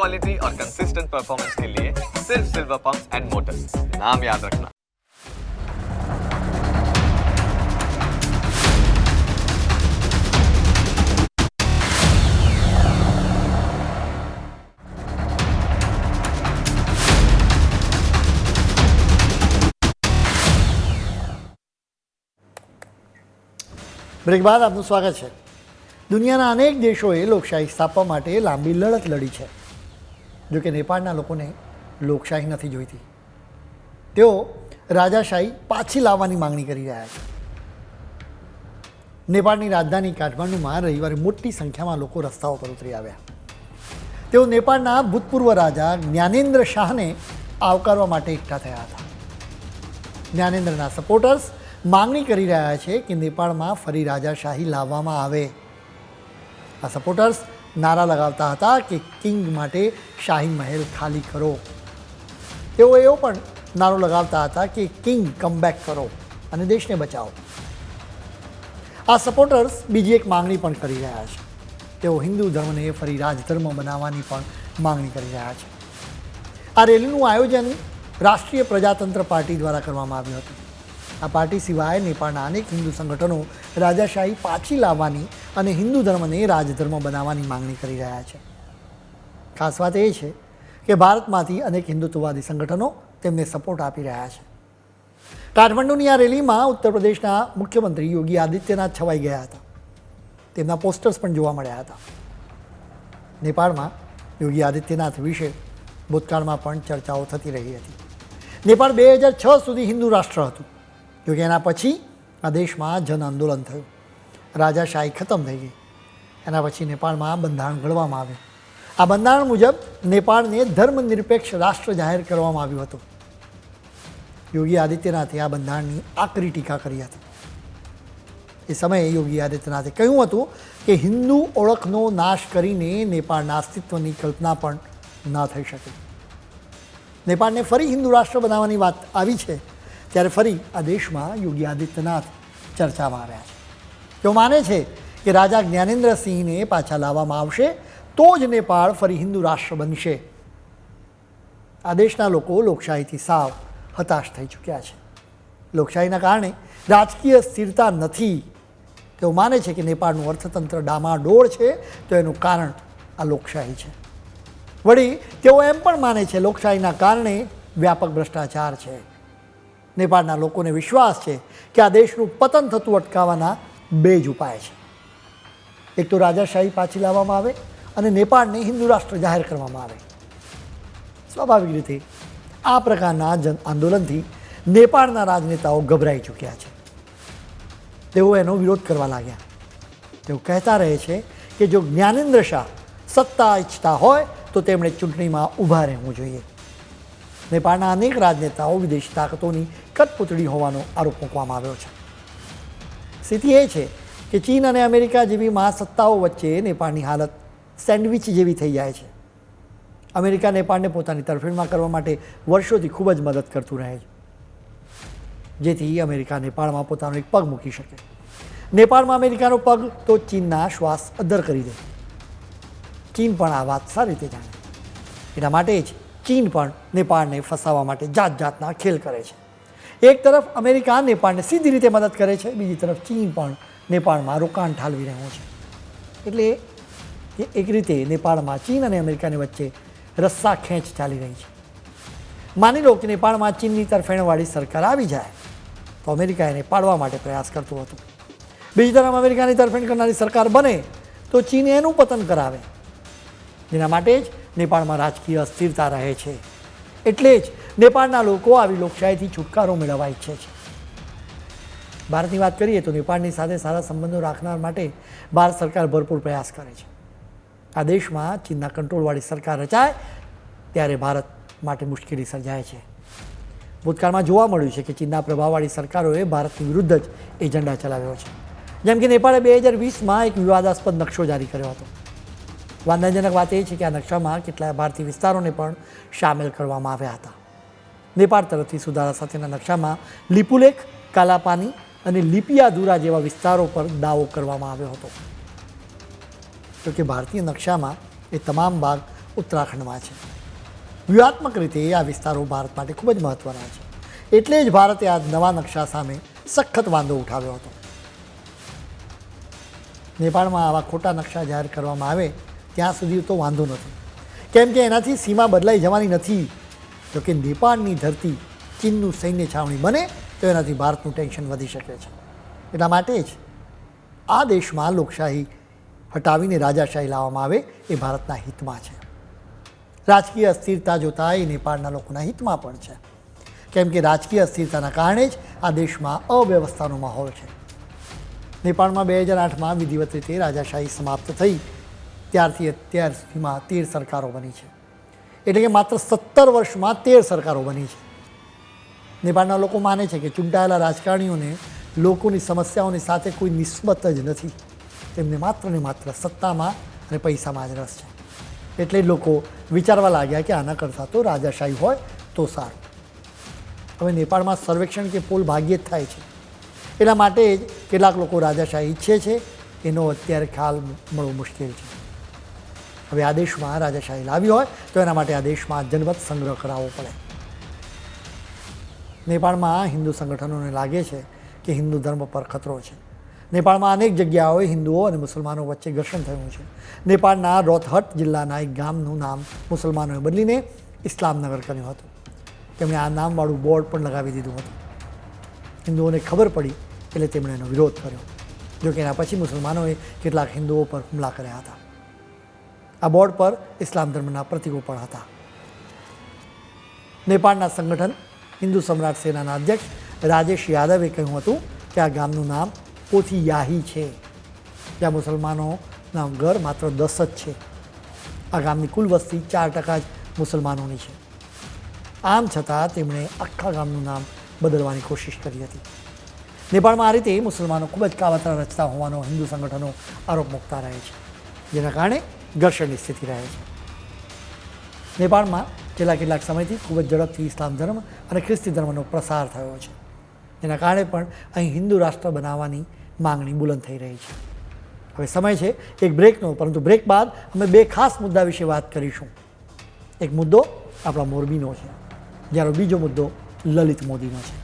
Quality और consistent performance के लिए सिर्फ सिल्वर पंप्स एंड मोटर्स, नाम याद रखना। બ્રેક બાદ આપનું સ્વાગત છે. દુનિયાના અનેક દેશોએ લોકશાહી સ્થાપવા માટે લાંબી લડત લડી છે. જોકે નેપાળના લોકોને લોકશાહી નથી જોઈતી. તેઓ રાજાશાહી પાછી લાવવાની માંગણી કરી રહ્યા છે. નેપાળની રાજધાની કાઠમાંડુમાં રવિવારે મોટી સંખ્યામાં લોકો રસ્તાઓ પર ઉતરી આવ્યા. તેઓ નેપાળના ભૂતપૂર્વ રાજા જ્ઞાનેન્દ્ર શાહને આવકારવા માટે એકઠા થયા હતા. જ્ઞાનેન્દ્રના સપોર્ટર્સ માંગણી કરી રહ્યા છે કે નેપાળમાં ફરી રાજાશાહી લાવવામાં આવે. આ સપોર્ટર્સ નારા લગાવતા હતા કે કિંગ માટે શાહી મહેલ ખાલી કરો. તેઓ એવો પણ નારો લગાવતા હતા કે કિંગ કમબેક કરો અને દેશને બચાવો. આ સપોર્ટર્સ બીજી એક માંગણી પણ કરી રહ્યા છે. તેઓ હિન્દુ ધર્મને ફરી રાજધર્મ બનાવવાની પણ માંગણી કરી રહ્યા છે. આ રેલીનું આયોજન રાષ્ટ્રીય પ્રજાતંત્ર પાર્ટી દ્વારા કરવામાં આવ્યું હતું. આ પાર્ટી સિવાય નેપાળના અનેક હિન્દુ સંગઠનો રાજાશાહી પાછી લાવવાની અને હિન્દુ ધર્મને રાજધર્મ બનાવવાની માંગણી કરી રહ્યા છે. ખાસ વાત એ છે કે ભારતમાંથી અનેક હિન્દુત્વવાદી સંગઠનો તેમને સપોર્ટ આપી રહ્યા છે. કાઠમંડુની આ રેલીમાં ઉત્તર પ્રદેશના મુખ્યમંત્રી યોગી આદિત્યનાથ છવાઈ ગયા હતા. તેમના પોસ્ટર્સ પણ જોવા મળ્યા હતા. નેપાળમાં યોગી આદિત્યનાથ વિશે ભૂતકાળમાં પણ ચર્ચાઓ થતી રહી હતી. નેપાળ 2006 સુધી હિન્દુ રાષ્ટ્ર હતું. જોકે એના પછી આ દેશમાં જન આંદોલન થયું. રાજાશાહી ખતમ થઈ ગઈ. એના પછી નેપાળમાં બંધારણ ઘડવામાં આવ્યું. આ બંધારણ મુજબ નેપાળને ધર્મનિરપેક્ષ રાષ્ટ્ર જાહેર કરવામાં આવ્યું હતું. યોગી આદિત્યનાથે આ બંધારણની આકરી ટીકા કરી હતી. એ સમયે યોગી આદિત્યનાથે કહ્યું હતું કે હિન્દુ ઓળખનો નાશ કરીને નેપાળના અસ્તિત્વની કલ્પના પણ ન થઈ શકે. નેપાળને ફરી હિન્દુ રાષ્ટ્ર બનાવવાની વાત આવી છે ત્યારે ફરી આ દેશમાં યોગી આદિત્યનાથ ચર્ચામાં આવ્યા છે. તેઓ માને છે કે રાજા જ્ઞાનેન્દ્ર સિંહને પાછા લાવવામાં આવશે તો જ નેપાળ ફરી હિન્દુ રાષ્ટ્ર બનશે. આ દેશના લોકો લોકશાહીથી સાવ હતાશ થઈ ચૂક્યા છે. લોકશાહીના કારણે રાજકીય સ્થિરતા નથી. તેઓ માને છે કે નેપાળનું અર્થતંત્ર ડામાડોળ છે તો એનું કારણ આ લોકશાહી છે. વળી તેઓ એમ પણ માને છે લોકશાહીના કારણે વ્યાપક ભ્રષ્ટાચાર છે. નેપાળના લોકોને વિશ્વાસ છે કે આ દેશનું પતન થતું અટકાવવાના બે જ ઉપાય છે. એક તો રાજાશાહી પાછી લાવવામાં આવે અને નેપાળને હિન્દુ રાષ્ટ્ર જાહેર કરવામાં આવે. સ્વાભાવિક રીતે આ પ્રકારના જન આંદોલનથી નેપાળના રાજનેતાઓ ગભરાઈ ચૂક્યા છે. તેઓ એનો વિરોધ કરવા લાગ્યા. તેઓ કહેતા રહે છે કે જો જ્ઞાનેન્દ્ર શાહ સત્તા ઈચ્છતા હોય તો તેમણે ચૂંટણીમાં ઊભા રહેવું જોઈએ. નેપાળના અનેક રાજનેતાઓ વિદેશી તાકાતોની કઠપૂતળી હોવાનો આરોપ મૂકવામાં આવ્યો છે. સ્થિતિ એ છે કે ચીન અને અમેરિકા જેવી મહાસત્તાઓ વચ્ચે નેપાળની હાલત સેન્ડવિચ જેવી થઈ જાય છે. અમેરિકા નેપાળને પોતાની તરફેણમાં કરવા માટે વર્ષોથી ખૂબ જ મદદ કરતું રહે છે, જેથી અમેરિકા નેપાળમાં પોતાનો એક પગ મૂકી શકે. નેપાળમાં અમેરિકાનો પગ તો ચીનના શ્વાસ અદ્ધર કરી દે. ચીન પણ આ વાત સારી રીતે જાણે. એના માટે જ ચીન પણ નેપાળને ફસાવવા માટે જાત જાતના ખેલ કરે છે. એક તરફ અમેરિકા નેપાળને સીધી રીતે મદદ કરે છે, બીજી તરફ ચીન પણ નેપાળમાં રોકાણ ઠાલવી રહ્યું છે. એટલે એક રીતે નેપાળમાં ચીન અને અમેરિકાની વચ્ચે રસ્સા ખેંચ ચાલી રહી છે. માની લો કે નેપાળમાં ચીનની તરફેણવાળી સરકાર આવી જાય તો અમેરિકા એને પાડવા માટે પ્રયાસ કરતું હતું. બીજી તરફ અમેરિકાની તરફેણ કરનારી સરકાર બને તો ચીન એનું પતન કરાવે. જેના માટે જ નેપાળમાં રાજકીય અસ્થિરતા રહે છે. એટલે જ નેપાળના લોકો આવી લોકશાહીથી છુટકારો મેળવવા ઈચ્છે છે. ભારતની વાત કરીએ તો નેપાળની સાથે સારા સંબંધો રાખનાર માટે ભારત સરકાર ભરપૂર પ્રયાસ કરે છે. આ દેશમાં ચીનના કંટ્રોલવાળી સરકાર રચાય ત્યારે ભારત માટે મુશ્કેલી સર્જાય છે. ભૂતકાળમાં જોવા મળ્યું છે કે ચીનના પ્રભાવવાળી સરકારોએ ભારતની વિરુદ્ધ જ એજન્ડા ચલાવ્યો છે. જેમ કે નેપાળે 2020માં એક વિવાદાસ્પદ નકશો જારી કર્યો હતો. વાંધાજનક વાત એ છે કે આ નકશામાં કેટલાય ભારતીય વિસ્તારોને પણ સામેલ કરવામાં આવ્યા હતા. નેપાળ તરફથી સુધારા સાથેના નકશામાં લિપુલેખ, કાલાપાની અને લિપિયાધુરા જેવા વિસ્તારો પર દાવો કરવામાં આવ્યો હતો. જોકે ભારતીય નકશામાં એ તમામ ભાગ ઉત્તરાખંડમાં છે. વ્યૂહાત્મક રીતે આ વિસ્તારો ભારત માટે ખૂબ જ મહત્ત્વના છે. એટલે જ ભારતે આ નવા નકશા સામે સખત વાંધો ઉઠાવ્યો હતો. નેપાળમાં આવા ખોટા નકશા જાહેર કરવામાં આવે ત્યાં સુધી તો વાંધો નથી, કેમ કે એનાથી સીમા બદલાઈ જવાની નથી. જો કે નેપાળની ધરતી ચીનનું સૈન્ય છાવણી બને તો એનાથી ભારતનું ટેન્શન વધી શકે છે. એટલા માટે જ આ દેશમાં લોકશાહી હટાવીને રાજાશાહી લાવવામાં આવે એ ભારતના હિતમાં છે. રાજકીય અસ્થિરતા જોતાં એ નેપાળના લોકોના હિતમાં પણ છે, કેમ કે રાજકીય અસ્થિરતાના કારણે જ આ દેશમાં અવ્યવસ્થાનો માહોલ છે. નેપાળમાં 2008માં વિધિવત રીતે રાજાશાહી સમાપ્ત થઈ ત્યારથી અત્યાર સુધીમાં 13 સરકારો બની છે. એટલે કે માત્ર 17 વર્ષમાં 13 સરકારો બની છે. નેપાળના લોકો માને છે કે ચૂંટાયેલા રાજકારણીઓને લોકોની સમસ્યાઓની સાથે કોઈ નિસ્બત જ નથી. તેમને માત્ર ને માત્ર સત્તામાં અને પૈસામાં જ રસ છે. એટલે જ લોકો વિચારવા લાગ્યા કે આના કરતાં તો રાજાશાહી હોય તો સારું. હવે નેપાળમાં સર્વેક્ષણ કે પોલ ભાગ્યે જ થાય છે. એટલા માટે જ કેટલાક લોકો રાજાશાહી ઈચ્છે છે, એનો અત્યારે ખ્યાલ મળવો મુશ્કેલ છે. હવે આ દેશમાં રાજાશાહી લાવી હોય તો એના માટે આ દેશમાં જનમત સંગ્રહ કરાવવો પડે. નેપાળમાં હિન્દુ સંગઠનોને લાગે છે કે હિન્દુ ધર્મ પર ખતરો છે. નેપાળમાં અનેક જગ્યાઓએ હિન્દુઓ અને મુસલમાનો વચ્ચે ઘર્ષણ થયું છે. નેપાળના રોહતહટ જિલ્લાના એક ગામનું નામ મુસલમાનોએ બદલીને ઇસ્લામનગર કર્યું હતું. તેમણે આ નામવાળું બોર્ડ પણ લગાવી દીધું હતું. હિન્દુઓને ખબર પડી એટલે તેમણે એનો વિરોધ કર્યો. જોકે એના પછી મુસલમાનોએ કેટલાક હિન્દુઓ પર હુમલા કર્યા હતા. આ બોર્ડ પર ઇસ્લામ ધર્મના પ્રતીકો પણ હતા. નેપાળના સંગઠન હિન્દુ સમ્રાટ સેનાના અધ્યક્ષ રાજેશ યાદવે કહ્યું હતું કે આ ગામનું નામ પોથીયાહી છે, જ્યાં મુસલમાનોના ઘર માત્ર 10 જ છે. આ ગામની કુલ વસ્તી 4% જ મુસલમાનોની છે. આમ છતાં તેમણે આખા ગામનું નામ બદલવાની કોશિશ કરી હતી. નેપાળમાં આ રીતે મુસલમાનો ખૂબ જ કાવતરા રચતા હોવાનો હિન્દુ સંગઠનો આરોપ મૂકતા રહે છે, જેના કારણે ઘર્ષણની સ્થિતિ રહે છે. નેપાળમાં છેલ્લા કેટલાક સમયથી ખૂબ જ ઝડપથી ઇસ્લામ ધર્મ અને ખ્રિસ્તી ધર્મનો પ્રસાર થયો છે, જેના કારણે પણ અહીં હિન્દુ રાષ્ટ્ર બનાવવાની માંગણી બુલંદ થઈ રહી છે. હવે સમય છે એક બ્રેકનો, પરંતુ બ્રેક બાદ અમે 2 ખાસ મુદ્દા વિશે વાત કરીશું. એક મુદ્દો આપણા મોરબીનો છે, જ્યારે બીજો મુદ્દો લલિત મોદીનો છે.